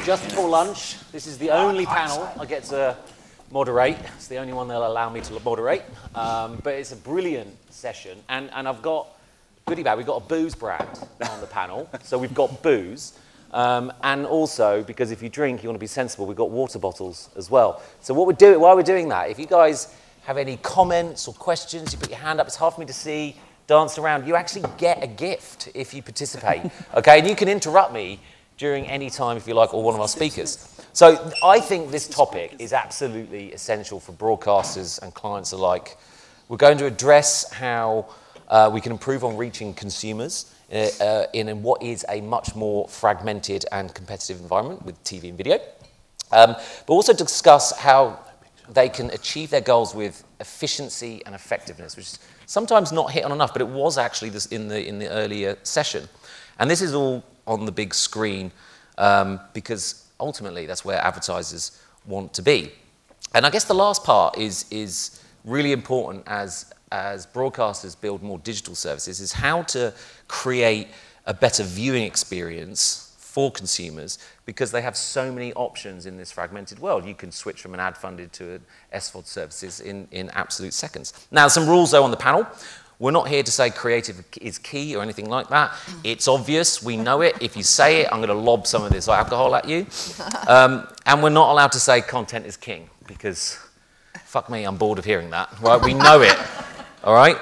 just before lunch. This is the only panel I get to moderate. It's the only one they'll allow me to moderate. But it's a brilliant session. And I've got, goodie bag, we've got a booze brand on the panel. So we've got booze. And also, because if you drink, you want to be sensible, we've got water bottles as well. So what we're doing, while we're doing that, if you guys have any comments or questions, you put your hand up. It's hard for me to see. Dance around. You actually get a gift if you participate. Okay, and you can interrupt me during any time if you like, or one of our speakers. So I think this topic is absolutely essential for broadcasters and clients alike. We're going to address how we can improve on reaching consumers in what is a much more fragmented and competitive environment with TV and video. But also discuss how they can achieve their goals with efficiency and effectiveness, which is sometimes not hit on enough, but it was actually this in the earlier session. And this is all on the big screen because ultimately that's where advertisers want to be. And I guess the last part is really important as broadcasters build more digital services, is how to create a better viewing experience for consumers, because they have so many options in this fragmented world. You can switch from an ad-funded to an SVOD services in absolute seconds. Now, some rules though on the panel. We're not here to say creative is key or anything like that. It's obvious, we know it. If you say it, I'm gonna lob some of this alcohol at you. And we're not allowed to say content is king, because fuck me, I'm bored of hearing that. Right? We know it, all right?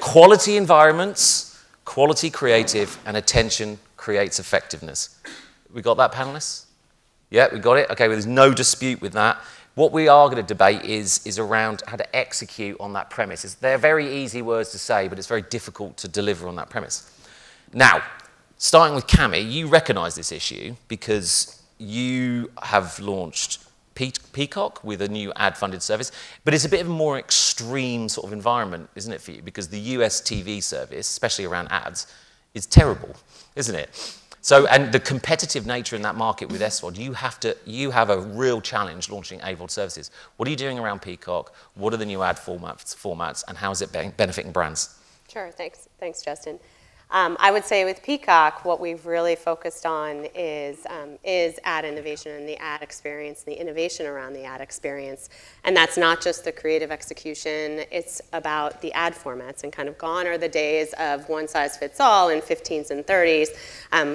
Quality environments, quality creative, and attention creates effectiveness. We got that, panelists? Yeah, we got it? Okay, well, there's no dispute with that. What we are going to debate is around how to execute on that premise. They're very easy words to say, but it's very difficult to deliver on that premise. Now, starting with Cammy, you recognise this issue because you have launched Peacock with a new ad-funded service, but it's a bit of a more extreme sort of environment, isn't it, for you? Because the US TV service, especially around ads, is terrible, isn't it? So, and the competitive nature in that market with SVOD, you have a real challenge launching AVOD services. What are you doing around Peacock? What are the new ad formats, and how is it benefiting brands? Sure, thanks, Justin. I would say with Peacock, what we've really focused on is ad innovation and the ad experience, and the innovation around the ad experience. And that's not just the creative execution, it's about the ad formats, and kind of gone are the days of one size fits all in 15s and 30s.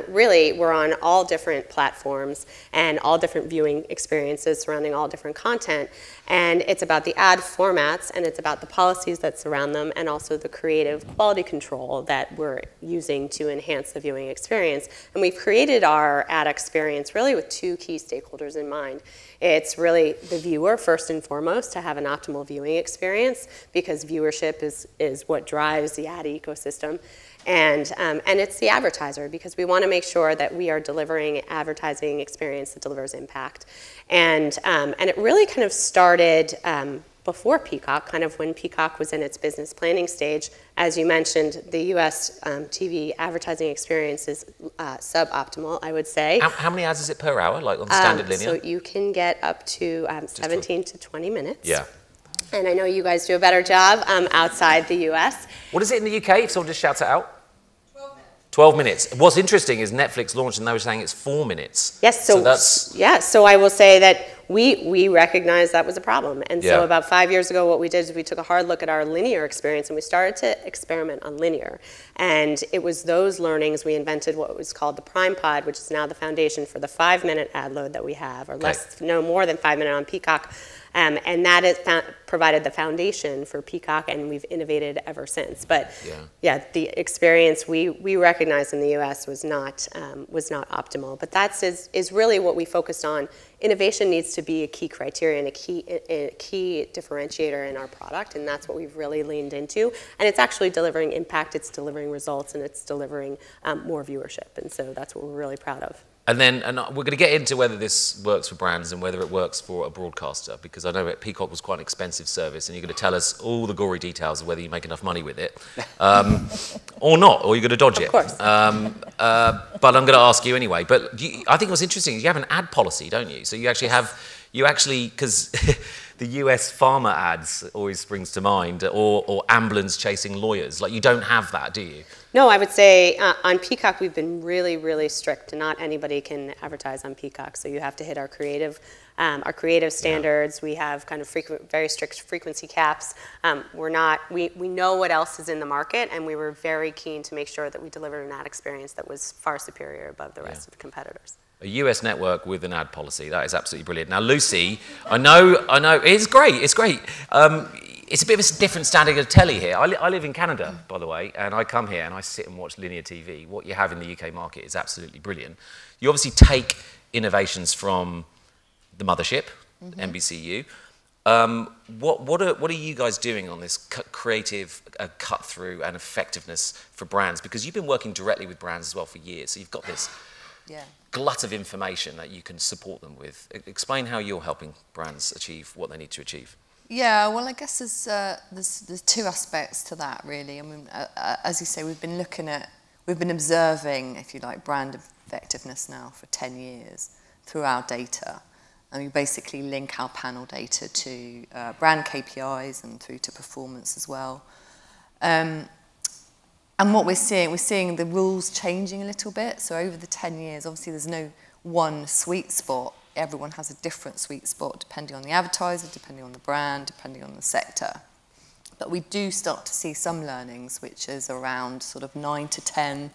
Really, we're on all different platforms and all different viewing experiences surrounding all different content. And it's about the ad formats, and it's about the policies that surround them, and also the creative quality control that we're using to enhance the viewing experience. And we've created our ad experience really with two key stakeholders in mind. It's really the viewer, first and foremost, to have an optimal viewing experience, because viewership is what drives the ad ecosystem. And it's the advertiser, because we want to make sure that we are delivering advertising experience that delivers impact. And it really kind of started before Peacock, kind of when Peacock was in its business planning stage. As you mentioned, the US TV advertising experience is suboptimal, I would say. How many ads is it per hour, like on the standard linear? So you can get up to 17 to 20 minutes. Yeah. And I know you guys do a better job outside the US. What is it in the UK, if someone just shouts it out? 12 minutes. What's interesting is Netflix launched and they were saying it's 4 minutes. Yes, so that's... Yeah, so I will say that we recognized that was a problem. And so about 5 years ago, what we did is we took a hard look at our linear experience, and we started to experiment on linear. And it was those learnings we invented what was called the Prime Pod, which is now the foundation for the 5-minute ad load that we have, or no more than 5 minutes on Peacock. And that has provided the foundation for Peacock, and we've innovated ever since. But yeah, the experience we recognized in the US was not optimal. But that is really what we focused on. Innovation needs to be a key criteria and a key differentiator in our product, and that's what we've really leaned into. And it's actually delivering impact, it's delivering results, and it's delivering more viewership. And so that's what we're really proud of. And then we're going to get into whether this works for brands and whether it works for a broadcaster, because I know that Peacock was quite an expensive service, and you're going to tell us all the gory details of whether you make enough money with it, or not, or you're going to dodge it. Of course. But I'm going to ask you anyway. But I think what's interesting is you have an ad policy, don't you? So you actually have, because the US farmer ads always springs to mind, or ambulance chasing lawyers. Like, you don't have that, do you? No, I would say on Peacock, we've been really, really strict. Not anybody can advertise on Peacock, so you have to hit our creative standards. We have kind of very strict frequency caps. We know what else is in the market, and we were very keen to make sure that we delivered an ad experience that was far superior above the rest of the competitors. A US network with an ad policy, that is absolutely brilliant. Now, Lucy, I know, it's great, it's great. It's a bit of a different standard of telly here. I live in Canada, by the way, and I come here and I sit and watch linear TV. What you have in the UK market is absolutely brilliant. You obviously take innovations from the mothership, NBCU. What are you guys doing on this creative cut-through and effectiveness for brands? Because you've been working directly with brands as well for years, so you've got this glut of information that you can support them with. Explain how you're helping brands achieve what they need to achieve. Yeah, well, I guess there's two aspects to that, really. I mean, as you say, we've been observing, if you like, brand effectiveness now for 10 years through our data. And we basically link our panel data to brand KPIs and through to performance as well. And what we're seeing the rules changing a little bit. So over the 10 years, obviously there's no one sweet spot. Everyone has a different sweet spot depending on the advertiser, depending on the brand, depending on the sector. But we do start to see some learnings, which is around sort of 9 to 10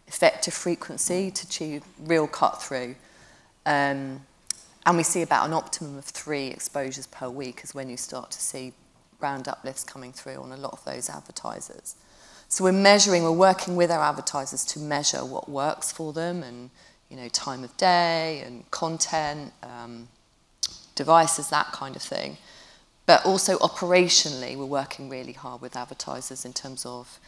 effective frequency to achieve real cut-through. And we see about an optimum of 3 exposures per week is when you start to see brand uplifts coming through on a lot of those advertisers. So we're working with our advertisers to measure what works for them, and time of day and content, devices, that kind of thing. But also operationally, we're working really hard with advertisers in terms of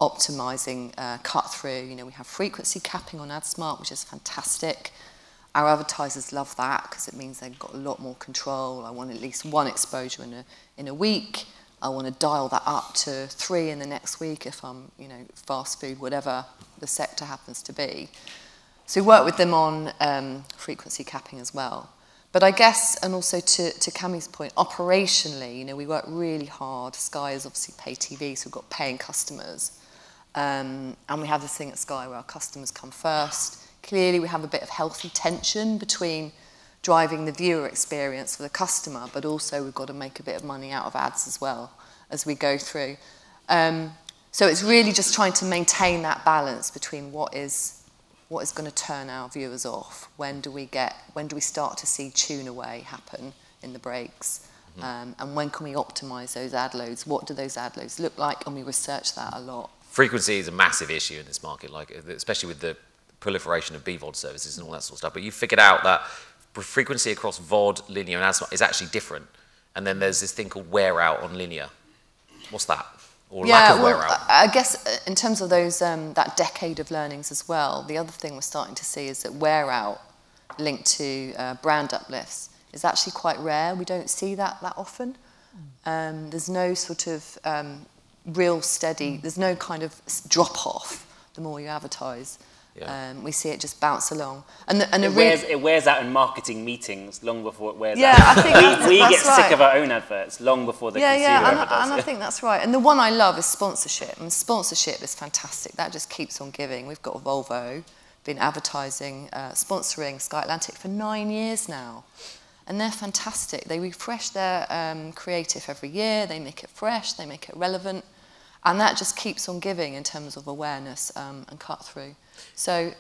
optimizing cut-through. We have frequency capping on AdSmart, which is fantastic. Our advertisers love that because it means they've got a lot more control. I want at least 1 exposure in a week. I want to dial that up to 3 in the next week if I'm, fast food, whatever the sector happens to be. So we work with them on frequency capping as well. But I guess, and also to Cammy's point, operationally, we work really hard. Sky is obviously pay TV, so we've got paying customers. And we have this thing at Sky where our customers come first. Clearly, we have a bit of healthy tension between driving the viewer experience for the customer, but also we've got to make a bit of money out of ads as well as we go through. So it's really just trying to maintain that balance between what is going to turn our viewers off? When do we start to see tune away happen in the breaks? And when can we optimize those ad loads? What do those ad loads look like? And we research that a lot. Frequency is a massive issue in this market, especially with the proliferation of BVOD services and all that sort of stuff. But you figured out that frequency across VOD, linear, and AdSmart is actually different. And then there's this thing called wear out on linear. What's that? Or lack of wear out? I guess in terms of those that decade of learnings as well, the other thing we're starting to see is that wear out linked to brand uplifts is actually quite rare. We don't see that often. There's no sort of real steady, there's no kind of drop off the more you advertise. Yeah. We see it just bounce along. And it wears out in marketing meetings long before it wears out. I think we get sick of our own adverts long before the consumer ever does. And I think that's right. And the one I love is sponsorship. And sponsorship is fantastic. That just keeps on giving. We've got Volvo, been advertising, sponsoring Sky Atlantic for 9 years now. And they're fantastic. They refresh their creative every year. They make it fresh. They make it relevant. And that just keeps on giving in terms of awareness and cut through. So,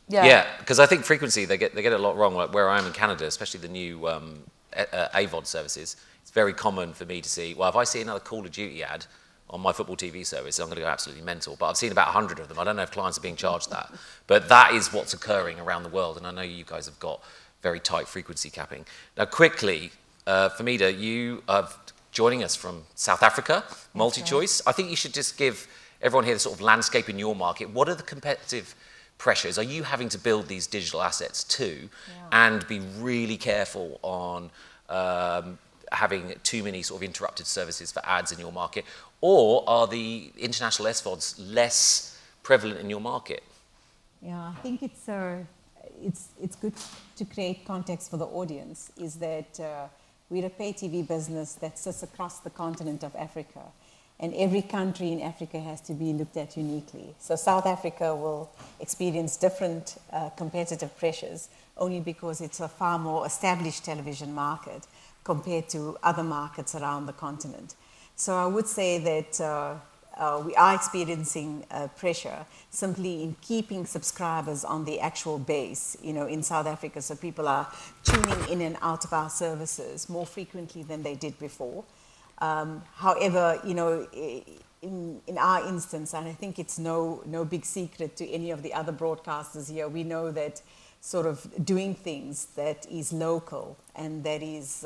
yeah, because I think frequency they get it a lot wrong. Like where I am in Canada, especially the new AVOD services, it's very common for me to see. Well, if I see another Call of Duty ad on my football TV service, I'm going to go absolutely mental. But I've seen about 100 of them. I don't know if clients are being charged that, but that is what's occurring around the world. And I know you guys have got very tight frequency capping. Now, quickly, Fahmeeda, you are joining us from South Africa, multi-choice. I think you should just give everyone here the sort of landscape in your market. What are the competitive pressures? Are you having to build these digital assets too, and be really careful on having too many sort of interrupted services for ads in your market? Or are the international SVODs less prevalent in your market? Yeah, I think it's good to create context for the audience, is that we're a pay TV business that sits across the continent of Africa. And every country in Africa has to be looked at uniquely. So South Africa will experience different competitive pressures only because it's a far more established television market compared to other markets around the continent. So I would say that we are experiencing pressure simply in keeping subscribers on the actual base, in South Africa. So people are tuning in and out of our services more frequently than they did before. However, in our instance, and I think it's no big secret to any of the other broadcasters here, we know that sort of doing things that is local and that is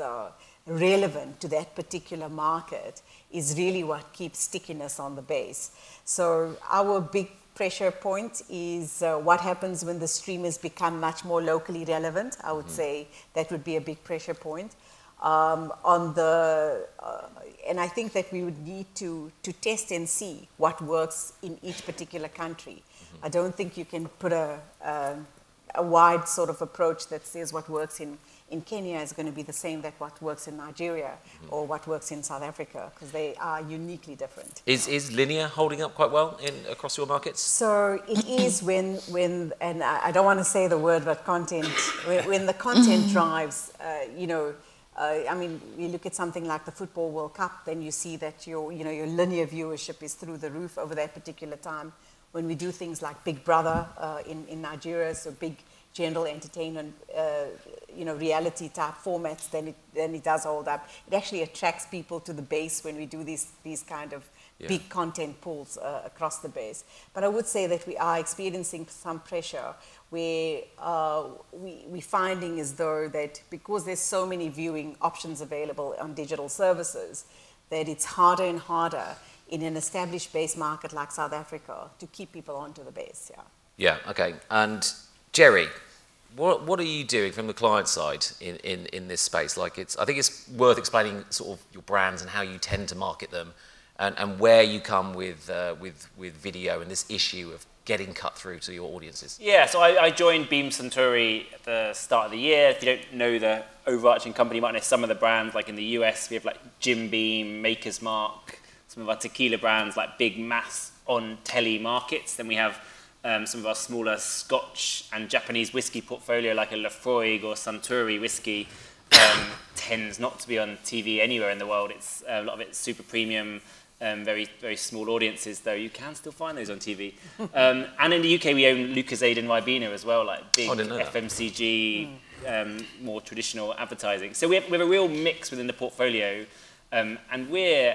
relevant to that particular market is really what keeps stickiness on the base. So our big pressure point is what happens when the streamers become much more locally relevant. I would say that would be a big pressure point. And I think that we would need to test and see what works in each particular country. I don't think you can put a wide sort of approach that says what works in Kenya is going to be the same that what works in Nigeria or what works in South Africa, because they are uniquely different. Is linear holding up quite well across your markets? So it is when and I don't want to say the word, but content, when the content drives, I mean, you look at something like the Football World Cup, then you see that your linear viewership is through the roof over that particular time. When we do things like Big Brother in Nigeria, so big general entertainment, reality type formats, then it does hold up. It actually attracts people to the base when we do these kind of big content pools across the base. But I would say that we are experiencing some pressure where we're finding as though that because there's so many viewing options available on digital services, that it's harder and harder in an established base market like South Africa to keep people onto the base. Yeah, okay. And Jerry, what are you doing from the client side in this space? I think it's worth explaining sort of your brands and how you tend to market them, and where you come with video and this issue of getting cut through to your audiences. Yeah, so I joined Beam Suntory at the start of the year. If you don't know the overarching company, you might know some of the brands. Like in the US, we have like Jim Beam, Maker's Mark, some of our tequila brands, like big mass on telly markets. Then we have some of our smaller Scotch and Japanese whiskey portfolio, like a Lafroig or Suntory whiskey, tends not to be on TV anywhere in the world. It's a lot of it's super premium, very, very small audiences, though you can still find those on TV. And in the UK, we own Lucozade and Ribena as well, like big FMCG, more traditional advertising. So we have a real mix within the portfolio, and we're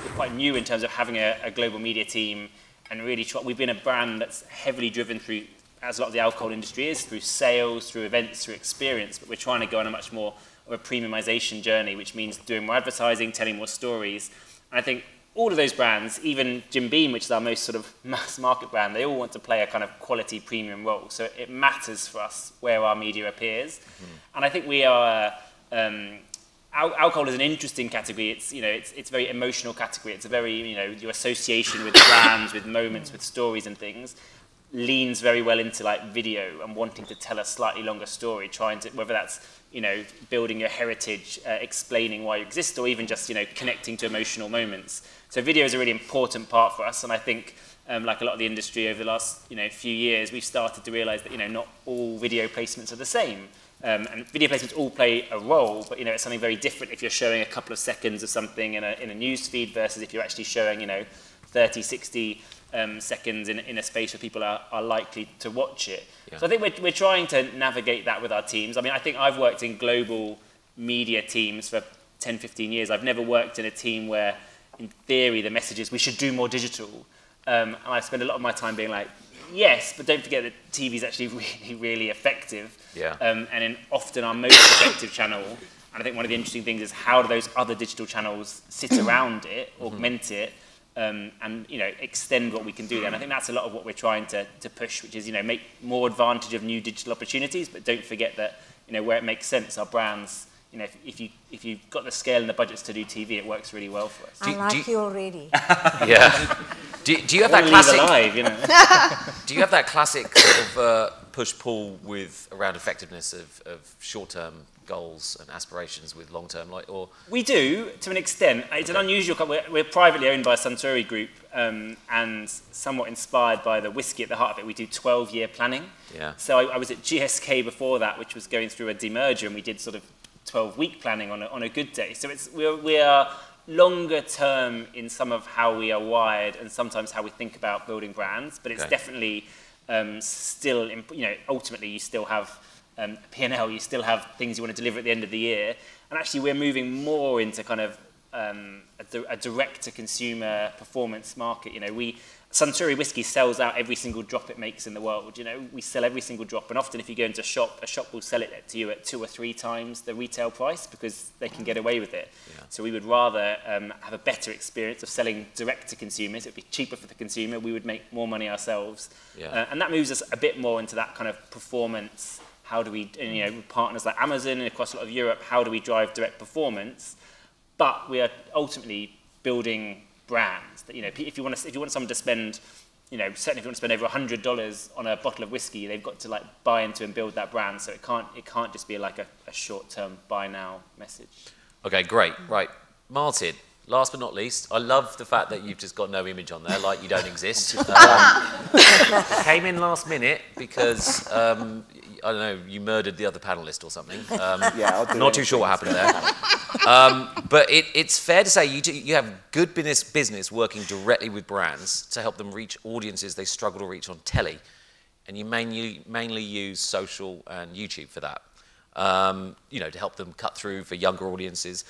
quite new in terms of having a global media team, and really we've been a brand that's heavily driven through, as a lot of the alcohol industry is, through sales, through events, through experience, but we're trying to go on a much more of a premiumization journey, which means doing more advertising, telling more stories. And I think all of those brands, even Jim Beam, which is our most sort of mass market brand, they all want to play a kind of quality premium role. So it matters for us where our media appears. And I think we are, alcohol is an interesting category. It's, it's a very emotional category. It's a very, your association with brands, with moments, with stories and things leans very well into like video and wanting to tell a slightly longer story, trying to, whether that's, building your heritage, explaining why you exist, or even just, connecting to emotional moments. So video is a really important part for us, and I think, like a lot of the industry over the last, few years, we've started to realize that, not all video placements are the same. And video placements all play a role, but, it's something very different if you're showing a couple of seconds of something in a news feed versus if you're actually showing, 30, 60 seconds in a space where people are likely to watch it. Yeah. So I think we're trying to navigate that with our teams. I mean, I think I've worked in global media teams for 10, 15 years. I've never worked in a team where, in theory, the message is we should do more digital. And I spend a lot of my time being like, yes, but don't forget that TV is actually really, really effective. Yeah. And often our most effective channel, and I think one of the interesting things is how do those other digital channels sit around it, augment it, and extend what we can do there. And I think that's a lot of what we're trying to push, which is make more advantage of new digital opportunities, but don't forget that where it makes sense, our brands, if you've got the scale and the budgets to do TV, it works really well for us. I like you already. Yeah. Do you have that classic? Alive, do you have that classic sort of push-pull with around effectiveness of short-term goals and aspirations with long-term, like, or? We do, to an extent. It's an unusual, we're privately owned by a Suntory group, and somewhat inspired by the whiskey at the heart of it, we do 12-year planning. Yeah. So I was at GSK before that, which was going through a demerger, and we did sort of 12-week planning on a good day. So we are longer term in some of how we are wired and sometimes how we think about building brands, but it's definitely still, ultimately you still have P&L, you still have things you want to deliver at the end of the year. And actually we're moving more into kind of a direct-to-consumer performance market. Suntory whiskey sells out every single drop it makes in the world. We sell every single drop, and often if you go into a shop will sell it to you at 2 or 3 times the retail price because they can get away with it. Yeah. So we would rather have a better experience of selling direct to consumers. It would be cheaper for the consumer. We would make more money ourselves. Yeah. And that moves us a bit more into that kind of performance. How do we, with partners like Amazon and across a lot of Europe, how do we drive direct performance? But we are ultimately building brands that, if you want someone to spend, certainly if you want to spend over $100 on a bottle of whiskey, they've got to buy into and build that brand. So it can't just be like a short-term buy now message. Okay, great. Right, Martin. Last but not least, I love the fact that you've just got no image on there, like you don't exist. Came in last minute because, I don't know, you murdered the other panellist or something. Yeah, not too sure what happened there. But it's fair to say you have good business working directly with brands to help them reach audiences they struggle to reach on telly. And you mainly use social and YouTube for that, to help them cut through for younger audiences.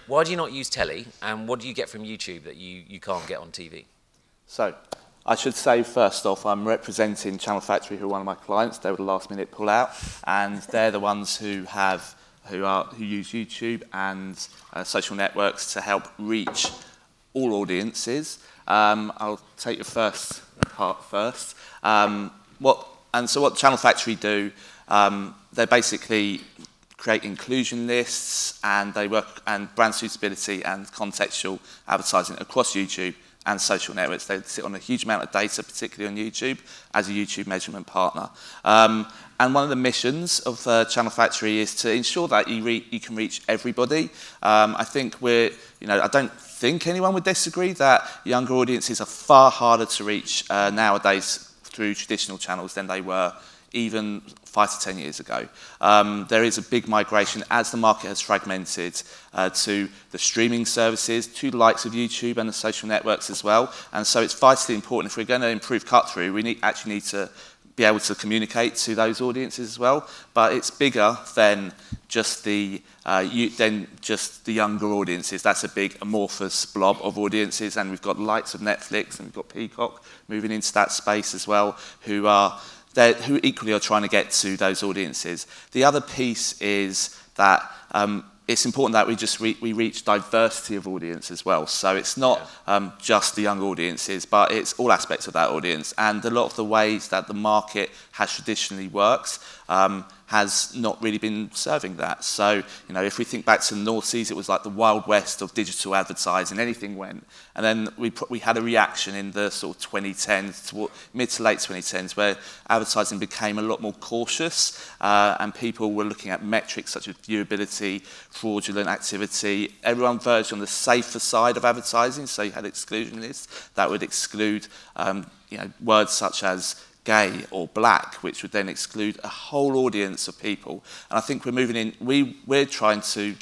Why do you not use telly, and what do you get from YouTube that you can't get on TV? So, I should say first off, I'm representing Channel Factory, who are one of my clients. They were the last minute pull out, and they're the ones who use YouTube and social networks to help reach all audiences. I'll take your first part first. What Channel Factory do, they basically create inclusion lists, and they work and brand suitability and contextual advertising across YouTube and social networks. They sit on a huge amount of data, particularly on YouTube, as a YouTube measurement partner. And one of the missions of Channel Factory is to ensure that you can reach everybody. I think I don't think anyone would disagree that younger audiences are far harder to reach nowadays through traditional channels than they were even 5 to 10 years ago. There is a big migration as the market has fragmented to the streaming services, to the likes of YouTube and the social networks as well. And so it's vitally important, if we're going to improve cut-through, we actually need to be able to communicate to those audiences as well. But it's bigger than just the younger audiences. That's a big amorphous blob of audiences, and we've got the likes of Netflix and we've got Peacock moving into that space as well, who equally are trying to get to those audiences. The other piece is that it's important that we reach diversity of audience as well. So it's not just the young audiences, but it's all aspects of that audience. And a lot of the ways that the market has traditionally worked has not really been serving that. So, if we think back to the North Seas, it was like the Wild West of digital advertising, anything went. And then we had a reaction in the sort of 2010s, mid to late 2010s, where advertising became a lot more cautious, and people were looking at metrics such as viewability, fraudulent activity. Everyone verged on the safer side of advertising, so you had exclusion lists that would exclude words such as gay or black, which would then exclude a whole audience of people. And I think we're moving in, we're trying to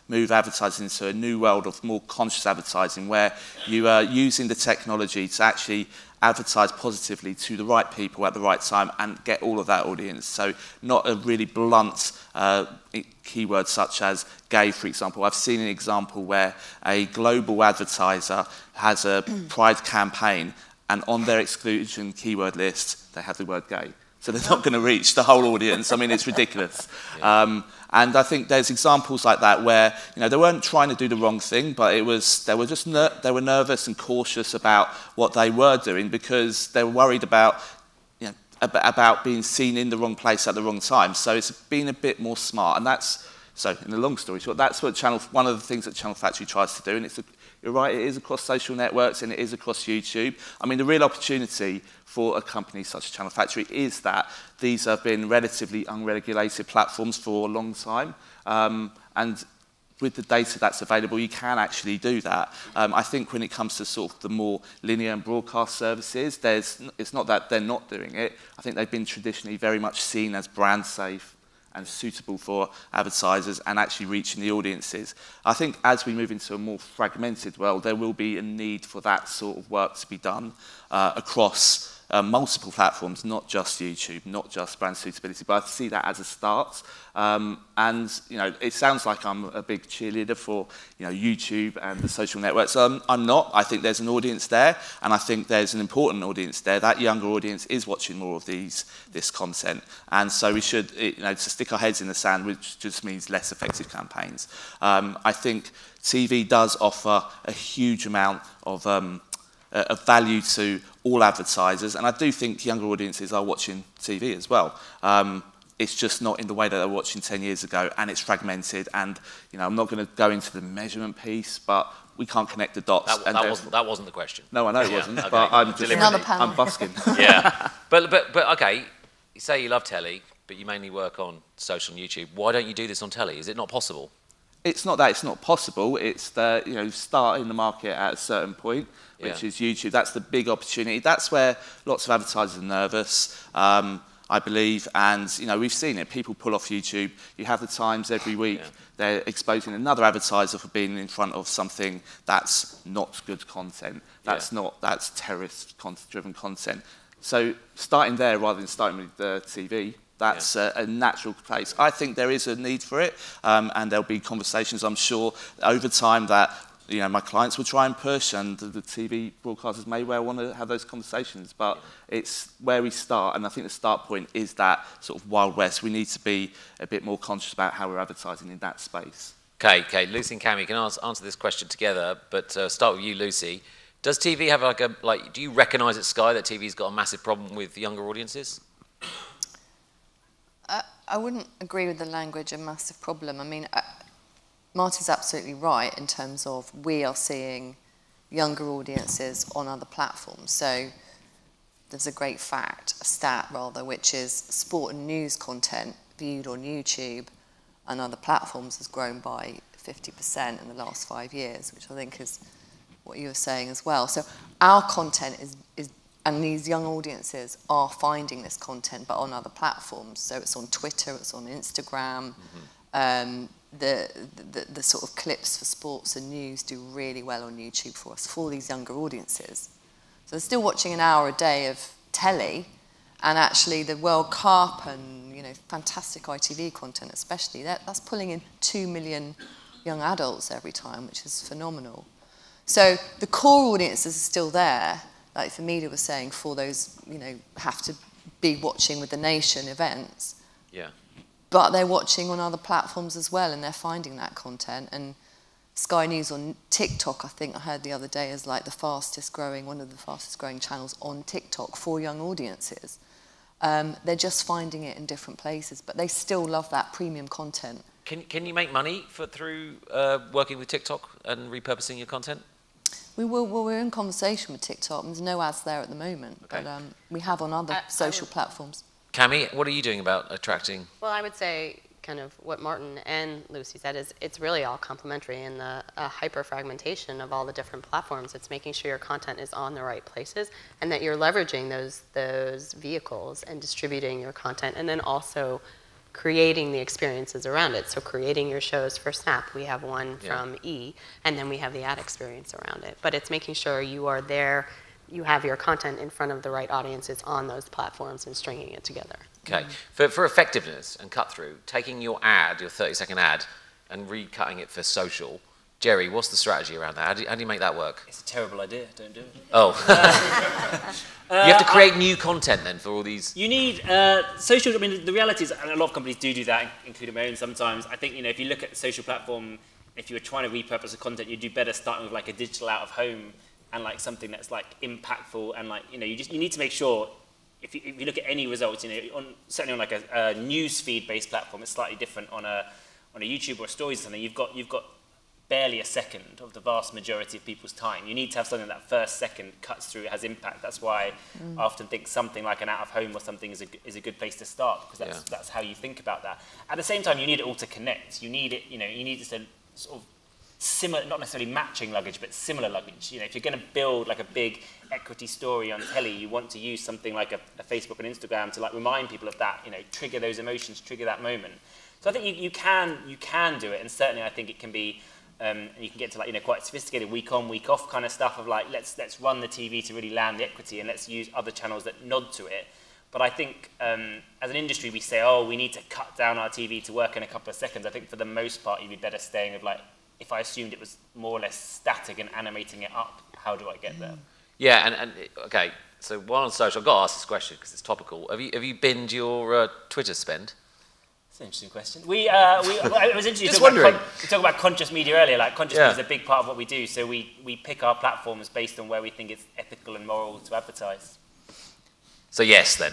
move advertising into a new world of more conscious advertising, where you are using the technology to actually advertise positively to the right people at the right time and get all of that audience. So not a really blunt keyword such as gay, for example. I've seen an example where a global advertiser has a pride campaign, and on their exclusion keyword list, they have the word gay. So they're not going to reach the whole audience. I mean, it's ridiculous. Yeah. And I think there's examples like that where they weren't trying to do the wrong thing, but they were nervous and cautious about what they were doing because they were worried about being seen in the wrong place at the wrong time. So it's been a bit more smart, and so in the long story short, that's what one of the things that Channel Factory tries to do, and it's you're right, it is across social networks and it is across YouTube. I mean, the real opportunity for a company such as Channel Factory is that these have been relatively unregulated platforms for a long time. And with the data that's available, you can actually do that. I think when it comes to sort of the more linear and broadcast services, it's not that they're not doing it. I think they've been traditionally very much seen as brand safe and suitable for advertisers and actually reaching the audiences. I think as we move into a more fragmented world, there will be a need for that sort of work to be done across multiple platforms, not just YouTube, not just brand suitability, but I see that as a start. And it sounds like I'm a big cheerleader for YouTube and the social networks. I'm not. I think there's an audience there, and I think there's an important audience there. That younger audience is watching more of this content, and so we should to stick our heads in the sand, which just means less effective campaigns. I think TV does offer a huge amount of value to all advertisers, and I do think younger audiences are watching TV as well. It's just not in the way that they were watching 10 years ago, and it's fragmented, and I'm not going to go into the measurement piece, but we can't connect the dots. That wasn't the question. No, I know it wasn't, okay. but I'm just I'm busking. Yeah, but okay, you say you love telly, but you mainly work on social and YouTube. Why don't you do this on telly? Is it not possible? It's not that it's not possible. It's the start in the market at a certain point, which is YouTube. That's the big opportunity. That's where lots of advertisers are nervous, I believe. And we've seen it. People pull off YouTube. You have the Times every week. Yeah. They're exposing another advertiser for being in front of something that's not good content. That's terrorist-driven content. So starting there rather than starting with the TV. That's a natural place. I think there is a need for it, and there'll be conversations, I'm sure, over time that my clients will try and push, and the TV broadcasters may well want to have those conversations. But it's where we start, and I think the start point is that sort of Wild West. We need to be a bit more conscious about how we're advertising in that space. Okay, Lucy and Cammy, you can answer this question together, but start with you, Lucy. Does TV have do you recognise at Sky that TV's got a massive problem with younger audiences? I wouldn't agree with the language, a massive problem. I mean, Marty's absolutely right in terms of we are seeing younger audiences on other platforms. So there's a great stat rather, which is sport and news content viewed on YouTube and other platforms has grown by 50% in the last 5 years, which I think is what you were saying as well. So our content is and these young audiences are finding this content, but on other platforms. So it's on Twitter, it's on Instagram. The sort of clips for sports and news do really well on YouTube for us, for these younger audiences. So they're still watching an hour a day of telly, and actually the World Cup and fantastic ITV content especially, that's pulling in 2 million young adults every time, which is phenomenal. So the core audiences are still there, like Fahmeeda was saying, for those, have to be watching with the nation events. Yeah. But they're watching on other platforms as well, and they're finding that content. And Sky News on TikTok, I think I heard the other day, is like one of the fastest growing channels on TikTok for young audiences. They're just finding it in different places, but they still love that premium content. Can you make money through working with TikTok and repurposing your content? We're in conversation with TikTok, and there's no ads there at the moment, okay. But we have on other social platforms. Cammy, what are you doing about attracting? Well, I would say kind of what Martin and Lucy said is it's really all complementary in the hyper-fragmentation of all the different platforms. It's making sure your content is on the right places and that you're leveraging those vehicles and distributing your content, and then also creating the experiences around it. So creating your shows for Snap, we have one from E, and then we have the ad experience around it. But it's making sure you are there, you have your content in front of the right audiences on those platforms and stringing it together. Okay, for effectiveness and cut through, taking your 30-second ad, and recutting it for social, Jerry, what's the strategy around that? How do you make that work? It's a terrible idea, don't do it. Oh. You have to create new content then for all these... You need social, I mean, the reality is, and a lot of companies do that, including my own sometimes. I think, if you look at the social platform, if you were trying to repurpose the content, you'd do better starting with like a digital out of home and like something that's like impactful, and like, you need to make sure, if you look at any results, certainly on like a news feed based platform, it's slightly different on a YouTube or stories or something. You've got barely a second of the vast majority of people's time. You need to have something that first second cuts through, it has impact. That's why I often think something like an out-of-home or something is a good place to start, because that's how you think about that. At the same time, you need it all to connect. You need it, you need it to sort of similar, not necessarily matching luggage, but similar luggage. If you're going to build like a big equity story on telly, you want to use something like a Facebook and Instagram to like remind people of that, trigger those emotions, trigger that moment. So I think you can do it, and certainly I think it can be, and you can get to like quite sophisticated week on, week off kind of stuff of like let's run the TV to really land the equity, and let's use other channels that nod to it. But I think as an industry we say, oh, we need to cut down our TV to work in a couple of seconds. I think for the most part you'd be better staying with like, if I assumed it was more or less static and animating it up, how do I get there? Yeah, and okay, so while on social, I've got to ask this question because it's topical. Have you binned your Twitter spend? That's an interesting question. It was interesting. Just wondering. We talked about conscious media earlier. Like conscious media is a big part of what we do. So we pick our platforms based on where we think it's ethical and moral to advertise. So yes, then.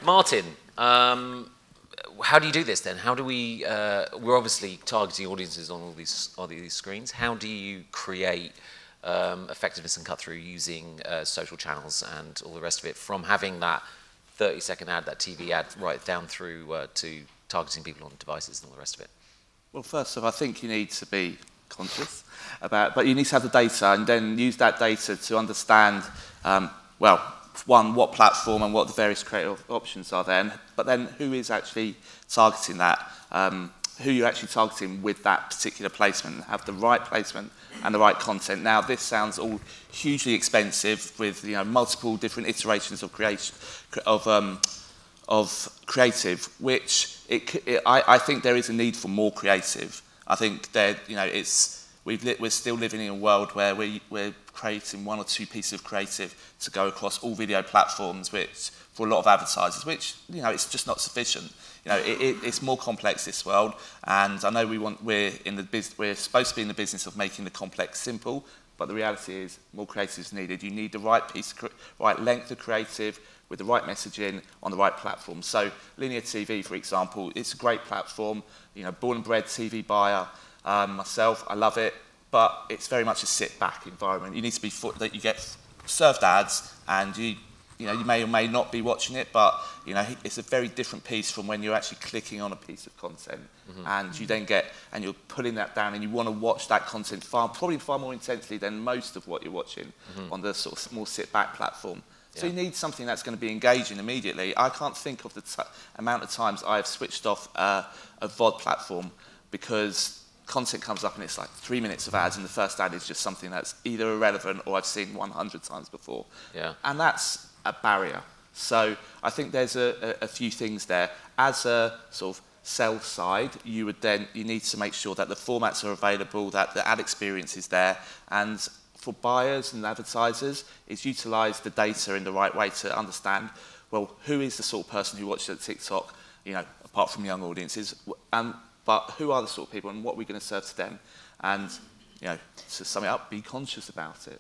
Martin, how do you do this then? How do we? We're obviously targeting audiences on all these screens. How do you create effectiveness and cut through using social channels and all the rest of it, from having that 30-second ad, that TV ad, right down through to targeting people on devices and all the rest of it? Well, first off, I think you need to be conscious but you need to have the data and then use that data to understand, well, one, what platform and what the various creative options are then, but then who is actually targeting that, who you're actually targeting with that particular placement, have the right placement and the right content. Now, this sounds all hugely expensive with multiple different iterations of creative, which I think there is a need for more creative. I think that we're still living in a world where we're creating one or two pieces of creative to go across all video platforms, which for a lot of advertisers, which it's just not sufficient. It's more complex, this world, and I know we're supposed to be in the business of making the complex simple, but the reality is more creative is needed. You need the right right length of creative with the right messaging on the right platform. So linear TV, for example, it's a great platform. Born and bred TV buyer myself, I love it, but it's very much a sit-back environment. You need to be that you get served ads, and you may or may not be watching it, but it's a very different piece from when you're actually clicking on a piece of content, and you then you're pulling that down, and you want to watch that content probably far more intensely than most of what you're watching on the sort of more sit-back platform. So you need something that's going to be engaging immediately. I can't think of the amount of times I've switched off a VOD platform because content comes up and it's like 3 minutes of ads, and the first ad is just something that's either irrelevant or I've seen 100 times before. Yeah. And that's a barrier. So I think there's a few things there. As a sort of sell side, you need to make sure that the formats are available, that the ad experience is there, and for buyers and advertisers, is utilise the data in the right way to understand, well, who is the sort of person who watches TikTok, apart from young audiences, but who are the sort of people and what are we going to serve to them? And, to sum it up, be conscious about it.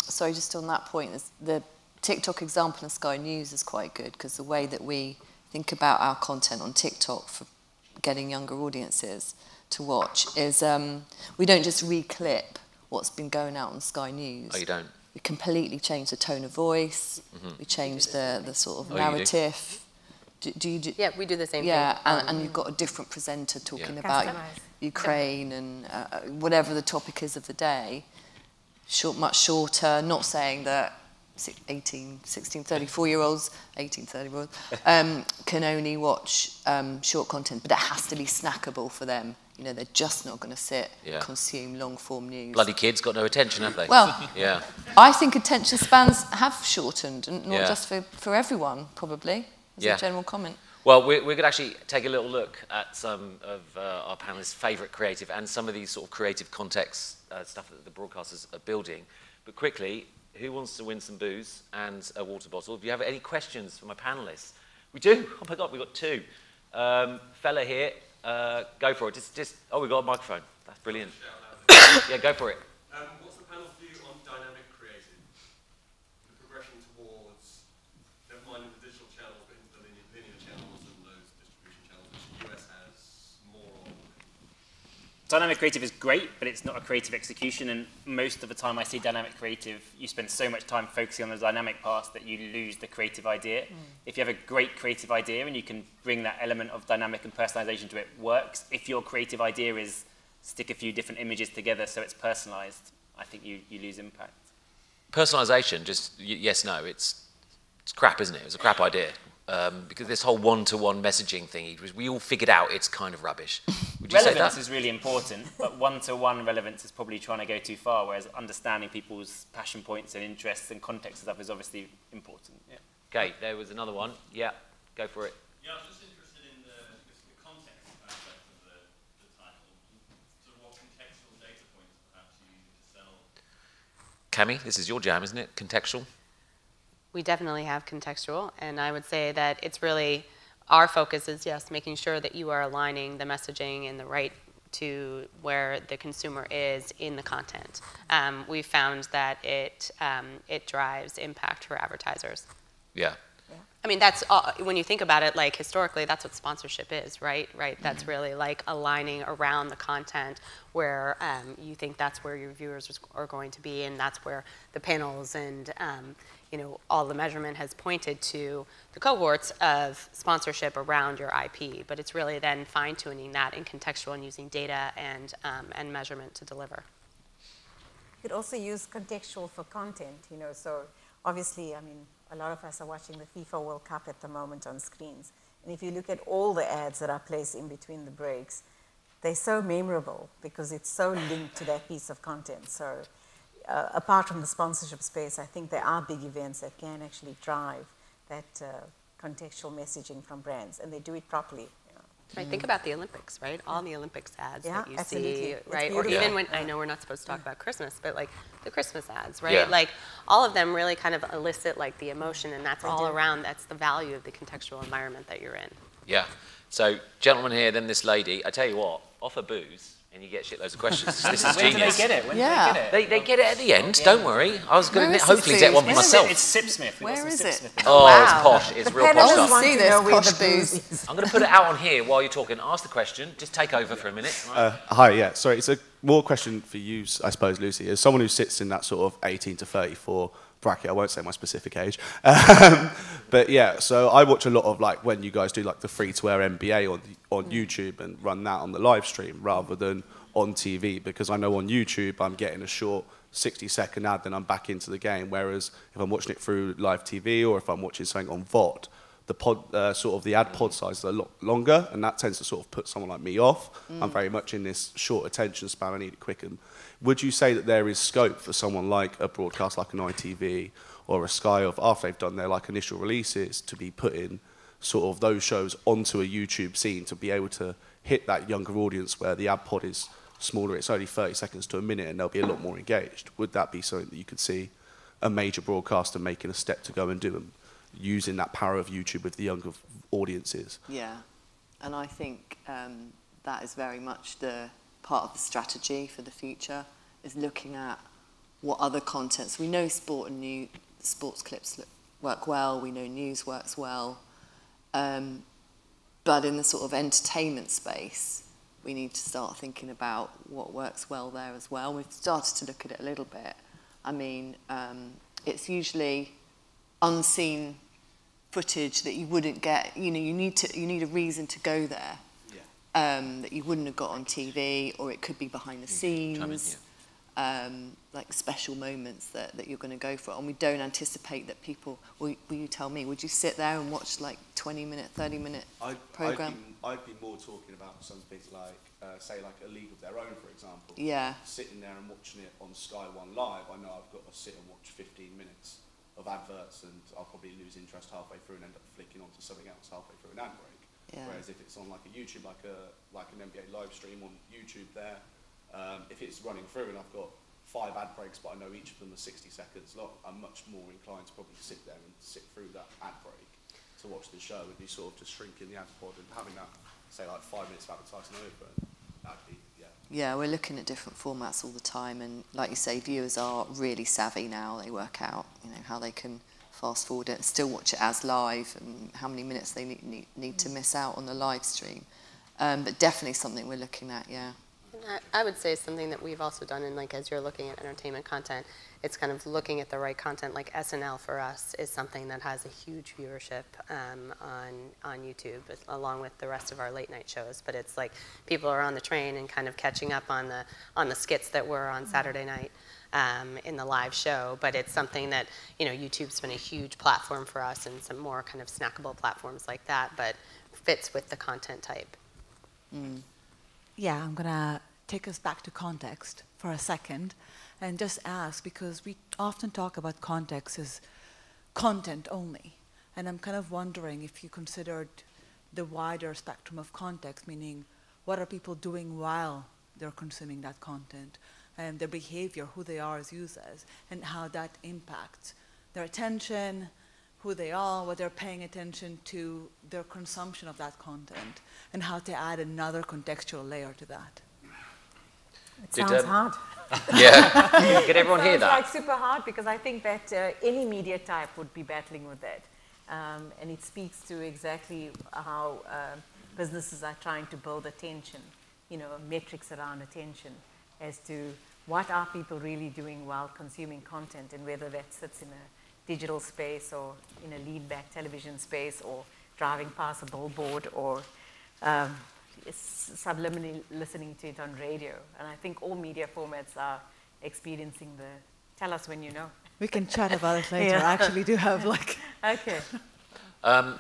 Sorry, just on that point, the TikTok example in Sky News is quite good, because the way that we think about our content on TikTok for getting younger audiences to watch is we don't just reclip what's been going out on Sky News. Oh, you don't? We completely change the tone of voice, we change the sort of narrative. Do you do? Yeah, we do the same thing. Yeah, and you've got a different presenter talking about Ukraine and whatever the topic is of the day. Much shorter, not saying that 18, 16, 34-year-olds, 18, 30-year-olds can only watch short content, but it has to be snackable for them. They're just not going to sit, consume long-form news. Bloody kids got no attention, have they? Well, I think attention spans have shortened, and not just for everyone, probably, as a general comment. Well, we're going to actually take a little look at some of our panellists' favourite creative and some of these sort of creative context stuff that the broadcasters are building. But quickly, who wants to win some booze and a water bottle? Do you have any questions for my panellists? We do. Oh my God, we've got two. Fella here, go for it. Oh, we've got a microphone. That's brilliant. Yeah, go for it. What's the panel's view on dynamic creative? The progression towards, never mind the digital channels, but into the linear channels and those distribution channels, which the US has more on. So dynamic creative is great, but it's not a creative execution, and most of the time I see dynamic creative, you spend so much time focusing on the dynamic part that you lose the creative idea. If you have a great creative idea and you can bring that element of dynamic and personalization to it, works. If your creative idea is stick a few different images together so it's personalized, I think you lose impact. Personalization, just yes, no, it's crap, isn't it? It was a crap idea. Because this whole one-to-one messaging thing, we all figured out it's kind of rubbish. Would you say that? Relevance is really important, but one-to-one relevance is probably trying to go too far, whereas understanding people's passion points and interests and context and stuff is obviously important. Yeah. Okay, there was another one. Yeah, go for it. Yeah, I was just interested in the context aspect of the title. So what contextual data points perhaps you use to sell? Cammy, this is your jam, isn't it? Contextual? We definitely have contextual, and I would say that it's really, our focus is, yes, making sure that you are aligning the messaging and the right to where the consumer is in the content. We found that it drives impact for advertisers. Yeah. I mean, that's when you think about it, like historically, that's what sponsorship is, right? Right. That's really like aligning around the content where you think that's where your viewers are going to be, and that's where the panels and you know, all the measurement has pointed to the cohorts of sponsorship around your IP. But it's really then fine-tuning that in contextual and using data and measurement to deliver. You could also use contextual for content, you know, so obviously, I mean, a lot of us are watching the FIFA World Cup at the moment on screens. And if you look at all the ads that are placed in between the breaks, they're so memorable because it's so linked to that piece of content. So apart from the sponsorship space, I think there are big events that can actually drive that contextual messaging from brands, and they do it properly. Right, think about the Olympics, right? All the Olympics ads that you absolutely. see, It's right? Or beautiful. even when, I know we're not supposed to talk about Christmas, but like the Christmas ads, right? Yeah. Like all of them really kind of elicit like the emotion, and that's They all do. around, that's the value of the contextual environment that you're in. Yeah. So, gentleman here, then this lady. I tell you what, offer booze and you get shitloads of questions. This is When do they genius. get it? When Yeah. do they get it? They get it at the end, don't worry. I was going Where to is hopefully this get one for booze? myself. It's Sipsmith. We've got Where some is it? Sipsmith. Oh, Wow. it's posh. It's real posh Panelists stuff. want See to this know where posh the booze booze. is. I'm going to put it out on here while you're talking. Ask the question. Just take over for a minute. Right? Hi, yeah. Sorry, it's a more question for you, I suppose, Lucy. As someone who sits in that sort of 18 to 34 bracket, I won't say my specific age, but yeah. So I watch a lot of like when you guys do like the free-to-air NBA on YouTube and run that on the live stream rather than on TV, because I know on YouTube I'm getting a short 60-second ad, then I'm back into the game. Whereas if I'm watching it through live TV or if I'm watching something on VOD, the ad pod size is a lot longer, and that tends to sort of put someone like me off. I'm very much in this short attention span. I need it quick. And would you say that there is scope for someone like a broadcast like an ITV or a Sky, of after they've done their like initial releases, to be putting sort of those shows onto a YouTube scene to be able to hit that younger audience where the ad pod is smaller, it's only 30 seconds to a minute, and they'll be a lot more engaged? Would that be something that you could see a major broadcaster making a step to go and do, and using that power of YouTube with the younger audiences? Yeah, and I think that is very much the part of the strategy for the future, is looking at what other contents. We know sport and sports clips work well, we know news works well, but in the sort of entertainment space, we need to start thinking about what works well there as well. We've started to look at it a little bit. I mean, it's usually unseen footage that you wouldn't get. You know, you need a reason to go there, that you wouldn't have got on TV, or it could be behind the scenes, like special moments that you're going to go for. And we don't anticipate that people. Will you tell me? Would you sit there and watch like 20-minute, 30-minute program? I'd be more talking about something like, say, like A League of Their Own, for example. Yeah. Sitting there and watching it on Sky One Live, I know I've got to sit and watch 15 minutes of adverts, and I'll probably lose interest halfway through and end up flicking onto something else halfway through an ad break. Yeah. Whereas if it's on like a YouTube, like an NBA live stream on YouTube there, if it's running through and I've got 5 ad breaks, but I know each of them are 60 seconds long, I'm much more inclined to probably sit there and sit through that ad break to watch the show, and you sort of just shrinking the ad pod and having that, say, like 5 minutes of advertising over, and that'd be, yeah. Yeah, we're looking at different formats all the time, and like you say, viewers are really savvy now. They work out, you know, how they can fast forward it and still watch it as live, and how many minutes they need to miss out on the live stream. But definitely something we're looking at, yeah. I would say something that we've also done, and like as you're looking at entertainment content, it's kind of looking at the right content. Like SNL for us is something that has a huge viewership on YouTube, along with the rest of our late night shows. But it's like people are on the train and kind of catching up on the skits that were on Saturday night in the live show. But it's something that, you know, YouTube's been a huge platform for us, and some more kind of snackable platforms like that, but fits with the content type. Yeah, I'm going to take us back to context for a second and just ask, because we often talk about context as content only. And I'm kind of wondering if you considered the wider spectrum of context, meaning what are people doing while they're consuming that content, and their behavior, who they are as users, and how that impacts their attention, who they are, what they're paying attention to, their consumption of that content, and how to add another contextual layer to that. It sounds hard. Yeah. Can everyone hear that? It's like super hard, because I think that any media type would be battling with that. And it speaks to exactly how businesses are trying to build attention, you know, metrics around attention as to what are people really doing while consuming content, and whether that sits in a digital space or in a lean-back television space, or driving past a billboard, or subliminally listening to it on radio. And I think all media formats are experiencing the, tell us when you know. We can chat about it later. Yeah. I actually do have like... Okay.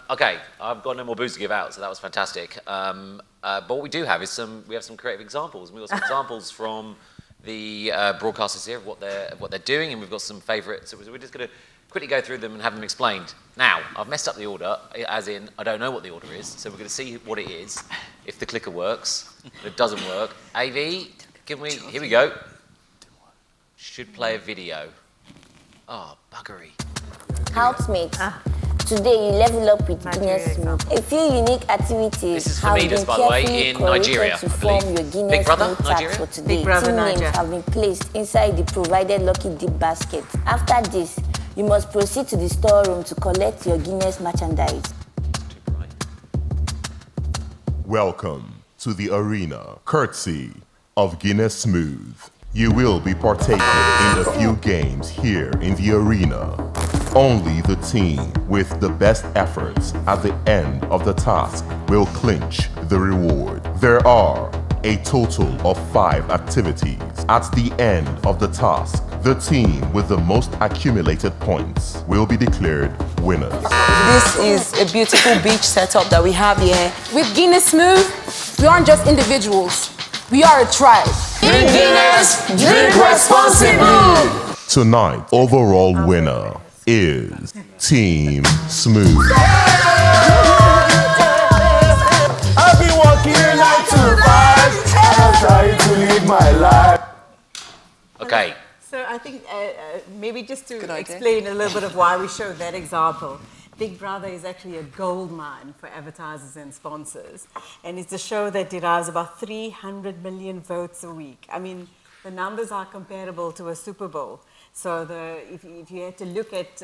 Okay, I've got no more booze to give out, so that was fantastic. But what we do have is we have some creative examples. We've got some examples from the broadcasters here of what they're doing, and we've got some favourites. So we're just going to quickly go through them and have them explained. Now, I've messed up the order, as in I don't know what the order is, so we're going to see what it is, if the clicker works. If it doesn't work, AV, here we go. Should play a video. Oh, buggery. Housemate. Today you level up with Guinness Smooth. A few unique activities have been by the way, in Nigeria, to form your Guinness Big Brother, Smooth Nigeria? tax for today. Big Brother, Two names Nigeria. have been placed inside the provided lucky dip basket. After this, you must proceed to the storeroom to collect your Guinness merchandise. Welcome to the arena, courtesy of Guinness Smooth. You will be partaking in a few games here in the arena. Only the team with the best efforts at the end of the task will clinch the reward. There are a total of 5 activities. At the end of the task, the team with the most accumulated points will be declared winners. This is a beautiful beach setup that we have here. With Guinness Smooth, we aren't just individuals, we are a tribe. In Guinness, drink responsibly! Tonight, overall winner is Team Smooth. I've been working 9 to 5, and I'm trying to live my life. Okay. So I think maybe just to explain a little bit of why we showed that example. Big Brother is actually a gold mine for advertisers and sponsors. And it's a show that derives about 300 million votes a week. I mean, the numbers are comparable to a Super Bowl. So if you had to look at,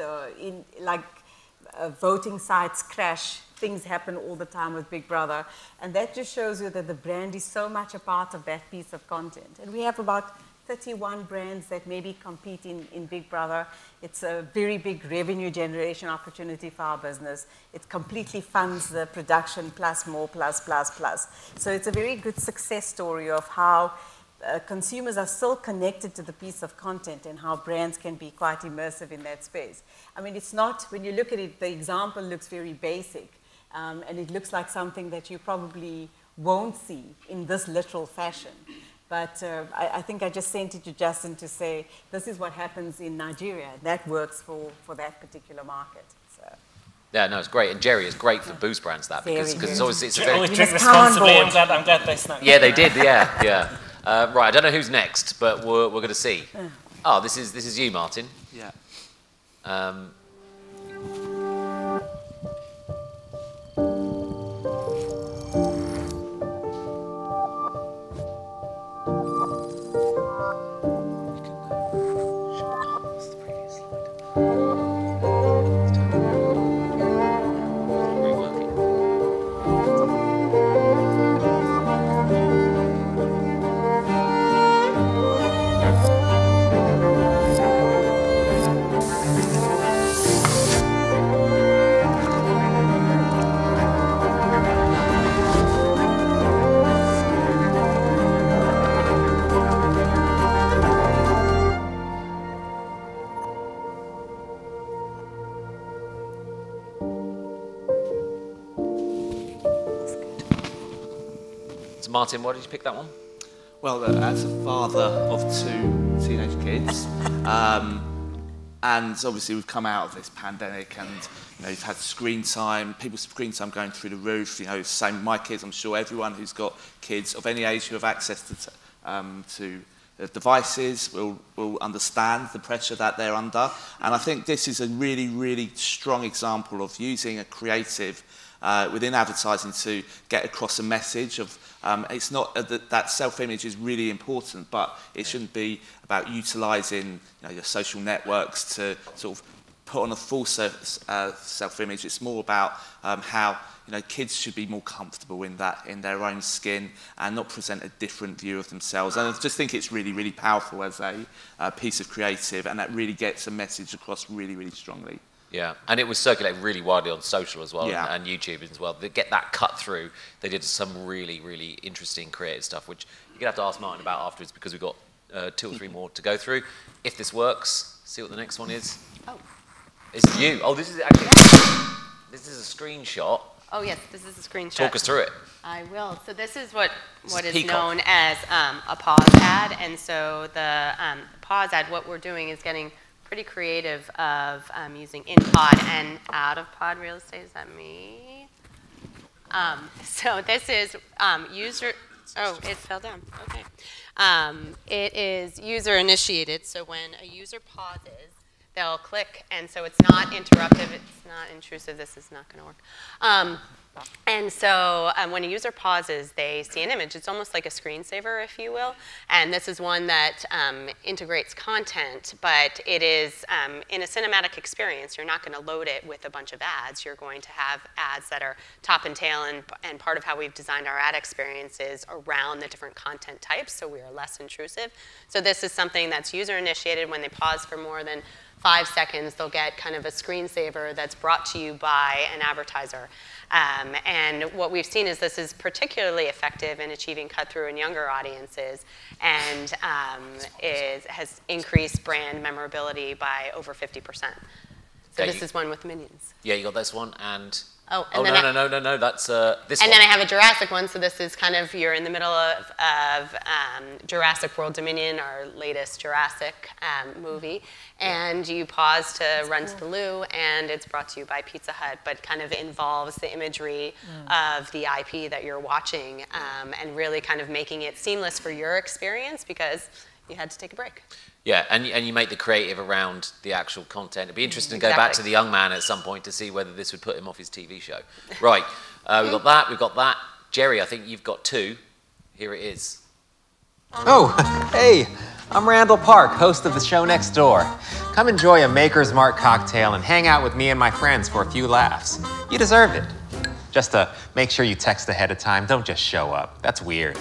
voting sites crash, things happen all the time with Big Brother. And that just shows you that the brand is so much a part of that piece of content. And we have about 31 brands that maybe compete in Big Brother. It's a very big revenue generation opportunity for our business. It completely funds the production plus more, plus. So it's a very good success story of how consumers are still connected to the piece of content and how brands can be quite immersive in that space. I mean, it's not, when you look at it, the example looks very basic, and it looks like something that you probably won't see in this literal fashion. But I think I just sent it to Justin to say, this is what happens in Nigeria. That works for that particular market. So. Yeah, no, it's great. And Jerry is great for booze brands, that, because it's always, it's a very... Always drink responsibly. I'm glad they snuck. Yeah, they did, yeah. Right, I don't know who's next, but we're going to see. Oh, this is you, Martin. Yeah. So Martin, why did you pick that one? Well, as a father of 2 teenage kids, and obviously we've come out of this pandemic, and you've had screen time, people's screen time going through the roof. Same with my kids. I'm sure everyone who's got kids of any age who have access to devices will understand the pressure that they're under. And I think this is a really, really strong example of using a creative within advertising to get across a message of it's not that self-image is really important, but it shouldn't be about utilising your social networks to sort of put on a full self-image. It's more about how kids should be more comfortable in their own skin and not present a different view of themselves. And I just think it's really, really powerful as a piece of creative, and that really gets a message across really, really strongly. Yeah, and it was circulated really widely on social as well, Yeah. and YouTube as well. They get that cut through. They did some really, really interesting creative stuff, which you're going to have to ask Martin about afterwards, because we've got 2 or 3 more to go through. If this works, see what the next one is. Oh. It's you. Oh, this is actually... This is a screenshot. Oh, yes, this is a screenshot. Talk us through it. I will. So this is what is Peacock. known as a pause ad. And so the pause ad, what we're doing is getting pretty creative of using in-pod and out-of-pod real estate. Is that me? So this is user... Oh, it fell down. Okay. It is user-initiated. So when a user pauses, they'll click, and so it's not interruptive, it's not intrusive, this is not going to work. And so when a user pauses, they see an image. It's almost like a screensaver, if you will. And this is one that integrates content, but it is in a cinematic experience. You're not going to load it with a bunch of ads. You're going to have ads that are top and tail, and part of how we've designed our ad experience is around the different content types, so we are less intrusive. So this is something that's user-initiated. When they pause for more than 5 seconds, they'll get kind of a screensaver that's brought to you by an advertiser. And what we've seen is this is particularly effective in achieving cut-through in younger audiences, and has increased brand memorability by over 50%. So this is one with Minions. Yeah, you got this one, and... Oh, and no, that's this one. And then I have a Jurassic one, so this is kind of, you're in the middle of Jurassic World Dominion, our latest Jurassic movie, and you pause to run to the loo, and it's brought to you by Pizza Hut, but kind of involves the imagery of the IP that you're watching, and really kind of making it seamless for your experience because you had to take a break. Yeah, and you make the creative around the actual content. It'd be interesting to go back to the young man at some point to see whether this would put him off his TV show. Right, we've got that. Jerry, I think you've got 2. Here it is. Oh, hey, I'm Randall Park, host of the show next door. Come enjoy a Maker's Mark cocktail and hang out with me and my friends for a few laughs. You deserve it. Just make sure you text ahead of time. Don't just show up. That's weird.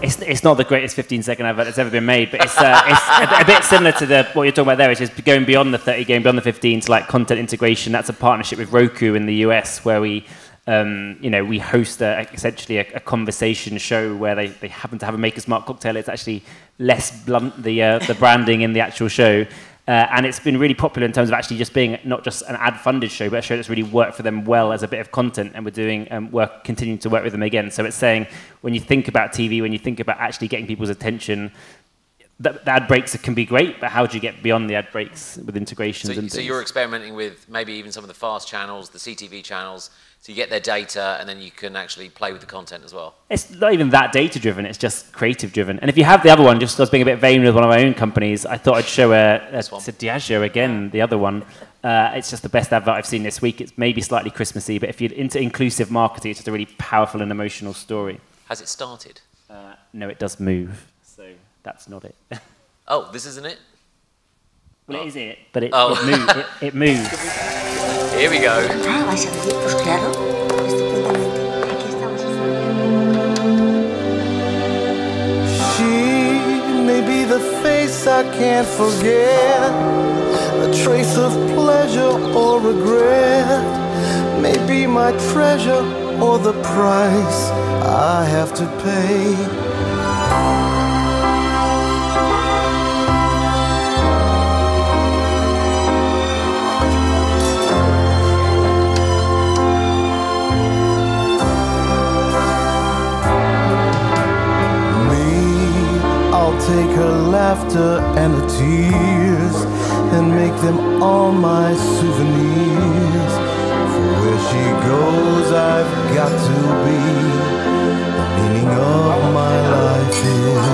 It's not the greatest 15-second advert that's ever been made, but it's a bit similar to what you're talking about there, which is going beyond the 30, going beyond the 15 to like content integration. That's a partnership with Roku in the US, where we host essentially a conversation show where they happen to have a Maker's Mark cocktail. It's actually less blunt, the branding in the actual show. And it's been really popular in terms of actually just being not just an ad-funded show, but a show that's really worked for them well as a bit of content, and we're doing continuing to work with them again. So it's saying, when you think about TV, when you think about actually getting people's attention, the ad breaks can be great, but how do you get beyond the ad breaks with integrations and things? So you're experimenting with maybe even some of the fast channels, the CTV channels, so you get their data, and then you can actually play with the content as well. It's not even that data-driven, it's just creative-driven. And if you have the other one, just as being a bit vain with one of my own companies, I thought I'd show a Diageo again, the other one. It's just the best advert I've seen this week. It's maybe slightly Christmassy, but if you're into inclusive marketing, it's just a really powerful and emotional story. Has it started? No, it does move, so that's not it. Oh, this isn't it? Well, it is it, but it moves. It moves. Here we go. She may be the face I can't forget, a trace of pleasure or regret, may be my treasure or the price I have to pay. laughter and the tears, and make them all my souvenirs. For where she goes, I've got to be. The meaning of my life is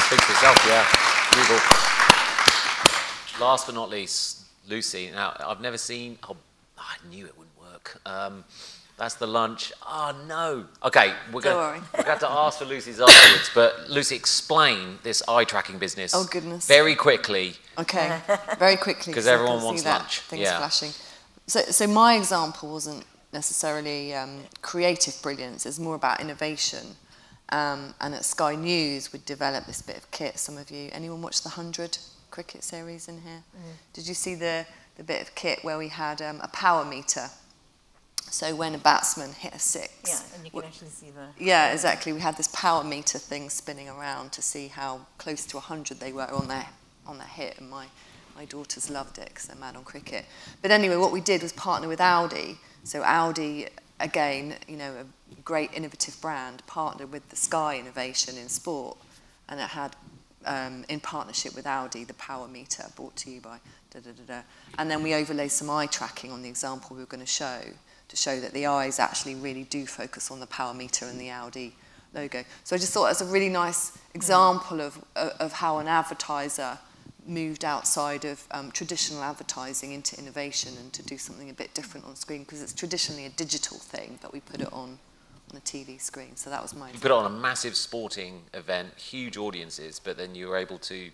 Speak for yourself, yeah. Google. Last but not least, Lucy. Now, I've never seen... Oh, I knew it wouldn't work. That's the lunch. Oh, no. Okay, we're going to have to ask for Lucy's afterwards. But, Lucy, explain this eye tracking business. Oh, goodness. Very quickly. Okay, very quickly. Because everyone wants lunch. Things flashing. So my example wasn't necessarily creative brilliance. It's more about innovation. And at Sky News, we developed this bit of kit. Some of you, anyone watch the 100 cricket series in here? Did you see the bit of kit where we had a power meter? So when a batsman hit a six... Yeah, and you can actually see the... Yeah, exactly. We had this power meter thing spinning around to see how close to 100 they were on their hit, and my daughters loved it because they're mad on cricket. But anyway, what we did was partner with Audi. So Audi, again, you know, a great innovative brand, partnered with the Sky innovation in sport, and it had, in partnership with Audi, the power meter brought to you by da-da-da-da. And then we overlaid some eye tracking on the example we were going to show that the eyes actually really do focus on the power meter and the Audi logo. So I just thought it was a really nice example of how an advertiser moved outside of traditional advertising into innovation and to do something a bit different on screen, because it's traditionally a digital thing, but we put it on a TV screen. So that was my example. You put it on a massive sporting event, huge audiences, but then you were able to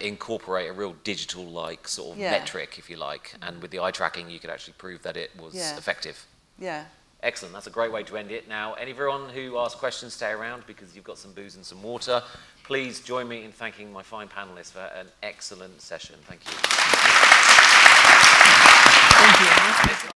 incorporate a real digital-like sort of metric, if you like, and with the eye tracking you could actually prove that it was effective. Yeah. Excellent, that's a great way to end it. Now, everyone who asks questions, stay around because you've got some booze and some water. Please join me in thanking my fine panellists for an excellent session. Thank you. Thank you.